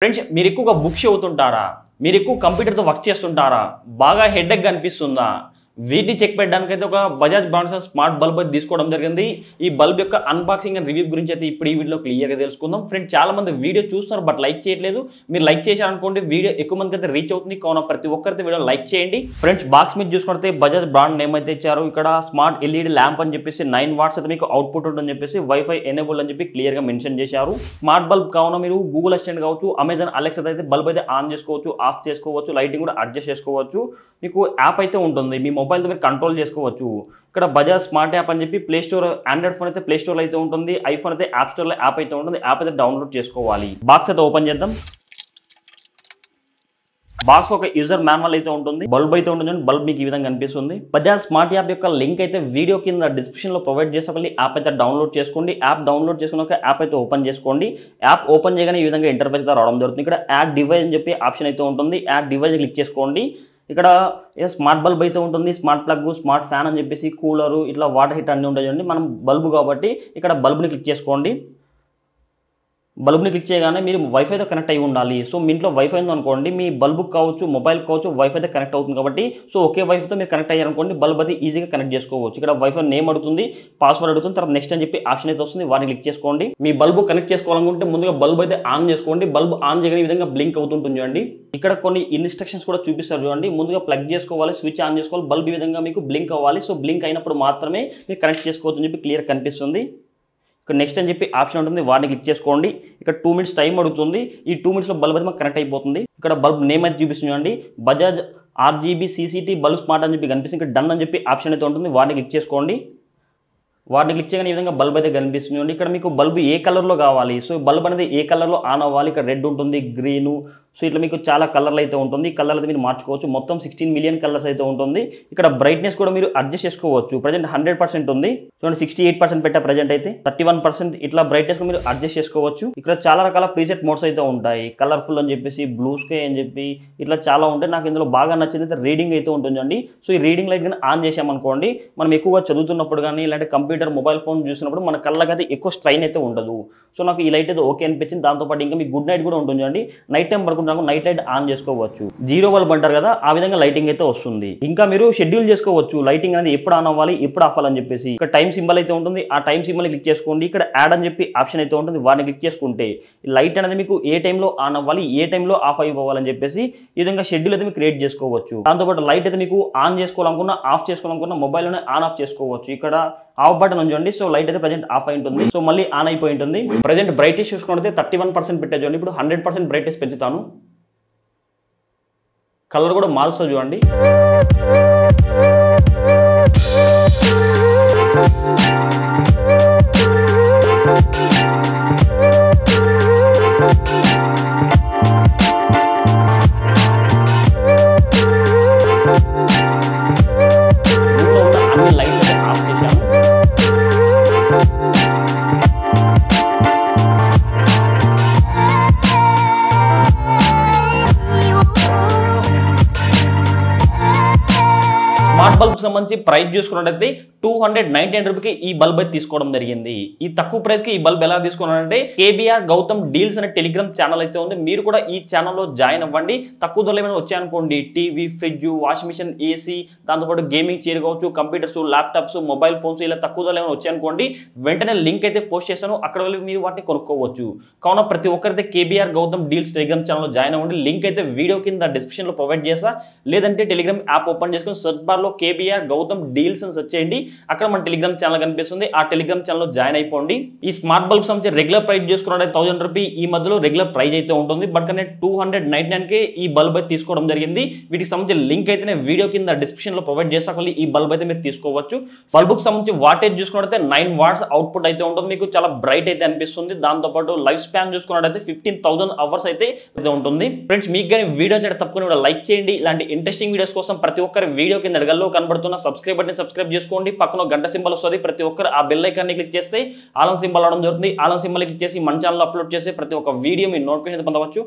Friends మీరు ఎక్కువగా book చదువుతుంటారా? మీరు ఎక్కువ కంప్యూటర్తో వర్క్ చేస్తుంటారా? బాగా హెడేక్ అనిపిస్తుందా? వీటిని చెక్ పెట్టడానికైతే ఒక బజాజ్ బ్రాండ్స్ స్మార్ట్ బల్బ్ అయితే తీసుకోవడం జరిగింది. ఈ బల్బ్ యొక్క అన్బాక్సింగ్ అండ్ రివ్యూ గురించి అయితే ఇప్పుడు ఈ వీడియోలో క్లియర్గా తెలుసుకుందాం. ఫ్రెండ్స్ చాలా మంది వీడియో చూస్తున్నారు బట్ లైక్ చేయట్లేదు. మీరు లైక్ చేశారనుకోండి వీడియో ఎక్కువ మందికి అయితే రీచ్ అవుతుంది. కావున ప్రతి ఒక్కరైతే వీడియో లైక్ చేయండి. ఫ్రెండ్స్ బాక్స్ మీద చూసుకుంటే బజాజ్ బ్రాండ్ నేమ్ అయితే ఇచ్చారు. ఇక్కడ స్మార్ట్ ఎల్ఈడి ల్యాంప్ అని చెప్పేసి 9 వాట్స్ అయితే మీకు అవుట్పుట్ ఉంటుందని చెప్పేసి వైఫై ఎనేబుల్ అని చెప్పి క్లియర్గా మెన్షన్ చేశారు. స్మార్ట్ బల్బ్ కావున మీరు గూగుల్ అసిస్టెంట్ కావచ్చు, అమెజాన్ అలెక్సా అయితే బల్బ్ అయితే ఆన్ చేసుకోవచ్చు, ఆఫ్ చేసుకోవచ్చు, లైటింగ్ కూడా అడ్జస్ట్ చేసుకోవచ్చు. మీకు యాప్ అయితే ఉంటుంది, మీ మొబైల్తో మీరు కంట్రోల్ చేసుకోవచ్చు. ఇక్కడ బజాజ్ స్మార్ట్ యాప్ అని చెప్పి ప్లే స్టోర్, ఆండ్రాయిడ్ ఫోన్ అయితే ప్లే స్టోర్లో అయితే ఉంటుంది, ఐఫోన్ అయితే యాప్ స్టోర్లో యాప్ అయితే ఉంటుంది. యాప్ అయితే డౌన్లోడ్ చేసుకోవాలి. బాక్స్ అయితే ఓపెన్ చేద్దాం. బాక్స్ ఒక యూజర్ మాన్యువల్ అయితే ఉంటుంది, బల్బ్ అయితే ఉంటుంది. బల్బ్ మీకు ఈ విధంగా కనిపిస్తుంది. బజాజ్ స్మార్ట్ యాప్ యొక్క లింక్ అయితే వీడియో కింద డిస్క్రిప్షన్ లో ప్రొవైడ్ చేసి యాప్ అయితే డౌన్లోడ్ చేసుకోండి. యాప్ డౌన్లోడ్ చేసుకున్నాక యాప్ అయితే ఓపెన్ చేసుకోండి. యాప్ ఓపెన్ చేయగానే ఈ విధంగా ఇంటర్ఫేస్ అయితే రావడం జరుగుతుంది. ఇక్కడ యాడ్ డివైస్ అని చెప్పి ఆప్షన్ అయితే ఉంటుంది. యాడ్ డివైస్ క్లిక్ చేసుకోండి. ఇక్కడ స్మార్ట్ బల్బ్ అయితే ఉంటుంది, స్మార్ట్ ప్లగ్, స్మార్ట్ ఫ్యాన్ అని చెప్పేసి కూలరు, ఇట్లా వాటర్ హీటర్ అన్నీ ఉంటాయి. మనం బల్బు కాబట్టి ఇక్కడ బల్బ్ని క్లిక్ చేసుకోండి. బల్బ్ని క్లిక్ చేయగానే మీరు వైఫైతో కనెక్ట్ అయి ఉండాలి. సో మీ ఇంట్లో వైఫై ఉందనుకోండి, మీ బల్బు కావచ్చు, మొబైల్ కావచ్చు, వైఫైతో కనెక్ట్ అవుతుంది కాబట్టి సో ఒకే వైఫైతో మీరు కనెక్ట్ అయ్యారనుకోండి బల్బ్ అయితే ఈజీగా కనెక్ట్ చేసుకోవచ్చు. ఇక్కడ వైఫై నేమ్ అడుగుతుంది, పాస్వర్డ్ అడుగుతుంది, తర్వాత నెక్స్ట్ అని చెప్పి ఆప్షన్ అయితే వస్తుంది, వాటిని క్లిక్ చేసుకోండి. మీ బల్బు కనెక్ట్ చేసుకోవాలనుకుంటే ముందుగా బల్బ్ అయితే ఆన్ చేసుకోండి. బల్బ్ ఆన్ చేయగానే ఈ విధంగా బ్లింక్ అవుతుంటుంది చూడండి. ఇక్కడ కొన్ని ఇన్స్ట్రక్షన్స్ కూడా చూపిస్తారు చూడండి. ముందుగా ప్లగ్ చేసుకోవాలి, స్విచ్ ఆన్ చేసుకోవాలి, బల్బ్ ఈ విధంగా మీకు బ్లింక్ అవ్వాలి. సో బ్లింక్ అయినప్పుడు మాత్రమే మీరు కనెక్ట్ చేసుకోవచ్చు అని చెప్పి క్లియర్ కనిపిస్తుంది. ఇక్కడ నెక్స్ట్ అని చెప్పి ఆప్షన్ ఉంటుంది, వాటిని క్లిక్ చేసుకోండి. ఇక్కడ 2 మినిట్స్ టైం అడుగుతుంది. ఈ 2 మినిట్స్లో బల్బ్ అయితే మాకు కనెక్ట్ అయిపోతుంది. ఇక్కడ బల్బ్ నేమ్ అయితే చూపిస్తుంది చూడండి, Bajaj RGB CCT bulb smart అని చెప్పి కనిపిస్తుంది. ఇక్కడ డన్ అని చెప్పి ఆప్షన్ అయితే ఉంటుంది, వాటిని క్లిక్ చేసుకోండి. వాటిని క్లిక్ చేయగానే ఈ విధంగా బల్బ్ అయితే కనిపిస్తుంది. ఇక్కడ మీకు బల్బ్ ఏ కలర్లో కావాలి, సో బల్బ్ అనేది ఏ కలర్లో ఆన్ అవ్వాలి. ఇక్కడ రెడ్ ఉంటుంది, గ్రీను, సో ఇట్లా మీకు చాలా కలర్లు అయితే ఉంటుంది. ఈ కలర్ అయితే మీరు మార్చుకోవచ్చు. మొత్తం 16 మిలియన్ కలర్స్ అయితే ఉంటుంది. ఇక్కడ బ్రైట్నెస్ కూడా మీరు అడ్జస్ట్ చేసుకోవచ్చు. ప్రజెంట్ 100% ఉంది, చూడండి 68% పెట్టా. ప్రజెంట్ అయితే 31%. ఇట్లా బ్రైట్నెస్ మీరు అడ్జస్ట్ చేసుకోవచ్చు. ఇక్కడ చాలా రకాల ప్రీసెట్ మోడ్స్ అయితే ఉంటాయి, కలర్ఫుల్ అని చెప్పేసి, బ్లూ స్కై అని చెప్పి ఇట్లా చాలా ఉంటాయి. నాకు ఇందులో బాగా నచ్చింది అయితే రీడింగ్ అయితే ఉంటుందండి. సో ఈ రీడింగ్ లైట్ కానీ ఆన్ చేసామనుకోండి, మనం ఎక్కువగా చదువుతున్నప్పుడు కానీ ఇలాంటి కంప్యూటర్, మొబైల్ ఫోన్ చూసినప్పుడు మన కళ్ళకి అయితే ఎక్కువ స్ట్రైన్ అయితే ఉండదు. సో నాకు ఈ లైట్ అయితే ఓకే అనిపించింది. దాంతోపాటు ఇంకా మీకు గుడ్ నైట్ కూడా ఉంటుంది అండి. నైట్ టైం పడుకుంటున్నాము, నైట్ లైట్ ఆన్ చేసుకోవచ్చు. 0 బల్బ్ అంటారు కదా, ఆ విధంగా లైటింగ్ అయితే వస్తుంది. ఇంకా మీరు షెడ్యూల్ చేసుకోవచ్చు లైటింగ్ అనేది ఎప్పుడు ఆన్ అవ్వాలి, ఎప్పుడు ఆఫ్ అవ్వాలని చెప్పేసి. ఇక్కడ టైం సింబల్ అయితే ఉంటుంది, ఆ టైం సింబల్ క్లిక్ చేసుకోండి. ఇక్కడ యాడ్ అని చెప్పి ఆప్షన్ అయితే ఉంటుంది, వాటిని క్లిక్ చేసుకుంటే లైట్ అనేది మీకు ఏ టైంలో ఆన్ అవ్వాలి, ఏ టైంలో ఆఫ్ అయిపోవాలని చెప్పేసి ఈ విధంగా షెడ్యూల్ అయితే మీకు క్రియేట్ చేసుకోవచ్చు. దాంతోపాటు లైట్ అయితే మీకు ఆన్ చేసుకోవాలనుకున్నా, ఆఫ్ చేసుకోవాలనుకున్నా మొబైల్లోనే ఆన్ ఆఫ్ చేసుకోవచ్చు. ఇక్కడ ఆఫ్ బటన్ ఉంచండి. సో లైట్ అయితే ప్రజెంట్ ఆఫ్ అయి ఉంటుంది, సో మళ్ళీ ఆన్ అయిపోయి ఉంటుంది. ప్రజెంట్ బ్రైట్నెస్ చూసుకుంటే 31% పెట్టే చూడండి. ఇప్పుడు 100% బ్రైట్నెస్ పెంచుతాను. కలర్ కూడా మారుస్తుంది చూడండి. అన్ని లైట్స్ అయితే ఆఫ్ చేశాను. స్మార్ట్ బల్బ్ సంబంధించి ప్రైస్ చూసుకున్నట్టయితే 299 రూపీకి ఈ బల్బ్ అయితే తీసుకోవడం జరిగింది. ఈ తక్కువ ప్రైస్ కి ఈ బల్బ్ ఎలా తీసుకున్నారంటే KBR గౌతమ్ డీల్స్ అనే టెలిగ్రామ్ ఛానల్ అయితే ఉంది. మీరు కూడా ఈ ఛానల్లో జాయిన్ అవ్వండి. తక్కువ ధరలో ఏమైనా వచ్చాయనుకోండి, TV, fridge, washing machine, AC, దాంతోపాటు గేమింగ్ చైర్ కావచ్చు, కంప్యూటర్స్, ల్యాప్టాప్స్, మొబైల్ ఫోన్స్ ఇలా తక్కువ ధరలో ఏమైనా వచ్చాయనుకోండి, వెంటనే లింక్ అయితే పోస్ట్ చేశాను, అక్కడ వెళ్ళి మీరు వాటిని కొనుక్కోవచ్చు. కావున ప్రతి ఒక్కరైతే KBR గౌతమ్ డీల్స్ టెలిగ్రామ్ ఛానల్లో జాయిన్ అవ్వండి. లింక్ అయితే వీడియో కింద డిస్క్రిప్షన్ లో ప్రొవైడ్ చేస్తా, లేదంటే టెలిగ్రామ్ యాప్ ఓపెన్ చేసుకుని సెర్చ్ బార్ లో KBR గౌతమ్ డీల్స్ అని సెర్చ్ చేయండి. అక్కడ మన టెలిగ్రామ్ ఛానల్ కనిపిస్తుంది, ఆ టెలిగ్రామ్ ఛానల్ లో జాయిన్ అయిపోండి. ఈ స్మార్ట్ బల్బ్ సంబంధించి రెగ్యులర్ ప్రైస్ చేసుకున్నట్టు 1000 రూపీ ఈ మధ్యలో రెగ్యులర్ ప్రైస్ అయితే ఉంటుంది. బట్ కానీ 299కే ఈ బల్బ్ అయితే తీసుకోవడం జరిగింది. వీటికి సంబంధించిన లింక్ అయితే వీడియో కింద డిస్క్రిప్షన్ లో ప్రొవైడ్ చేస్తాను, ఈ బల్బ్ అయితే మీరు తీసుకోవచ్చు. బల్బ్ కి సంబంధించి వాటేజ్ చూసుకున్నట్లయితే 9 వాట్స్ అవుట్పుట్ అయితే ఉంటుంది. మీకు చాలా బ్రైట్ అయితే అనిపిస్తుంది. దాంతోపాటు లైఫ్ స్పాన్ చూసుకున్నట్లయితే 15,000 అవర్స్ అయితే ఉంటుంది. ఫ్రెండ్స్ మీకు కానీ వీడియో చేయడం తప్పకుండా లైక్ చేయండి. ఇలాంటి ఇంట్రెస్టింగ్ వీడియోస్ కోసం ప్రతి ఒక్కరి వీడియో కింద అడగల్లో కనబడుతున్న సబ్స్క్రైబ్ బటన్ సబ్స్క్రైబ్ చేసుకోండి. పక్కన గంట సింబల్ వస్తుంది, ప్రతి ఒక్కరు ఆ బెల్ ఐకాన్ని క్లిక్ చేస్తే ఆల్ సింబల్ అవడం జరుగుతుంది. ఆల్ సింబల్ క్లిక్ చేసి మన ఛానల్ అప్లోడ్ చేసి ప్రతి ఒక్క వీడియో మీ నోటిఫికేషన్ పొందవచ్చు.